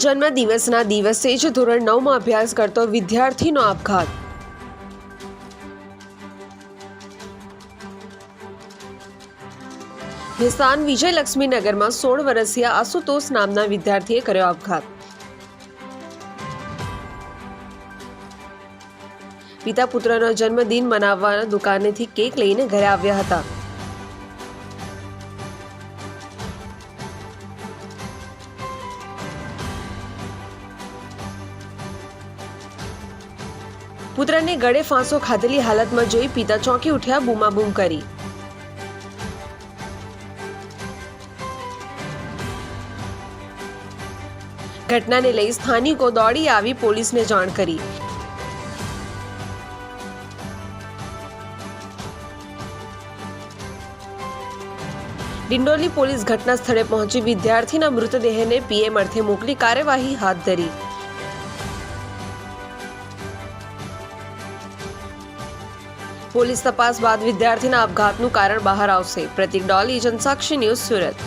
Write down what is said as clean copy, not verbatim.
જન્મદિવસના દિવસે જ ધોરણ 9માં અભ્યાસ કરતો વિદ્યાર્થીનો આપઘાત। ભેસાણ વિજયલક્ષ્મીનગરમાં 16 વર્ષીય આશુતોષ નામના વિદ્યાર્થીએ કર્યો આપઘાત। પિતા પુત્રનો જન્મદિન મનાવવા દુકાનેથી કેક લઈને ઘરે આવ્યા હતા। પુત્રને ગળે ફાંસો ખાધેલી હાલતમાં જોઈ પિતા ચોંકી ઉઠ્યા, બૂમાબૂમ કરી। ઘટનાને લઈ સ્થાનિકો દોડી આવી પોલીસને જાણ કરી। ડિંડોલી પોલીસ ઘટના સ્થળે પહોંચી વિદ્યાર્થીના મૃતદેહને પીએમ અર્થે મોકલી કાર્યવાહી હાથ ધરી। પોલીસ તપાસ બાદ વિદ્યાર્થીના આપઘાતનું કારણ બહાર આવશે। પ્રતિક ડોલી, જનસાક્ષી ન્યૂઝ, સુરત।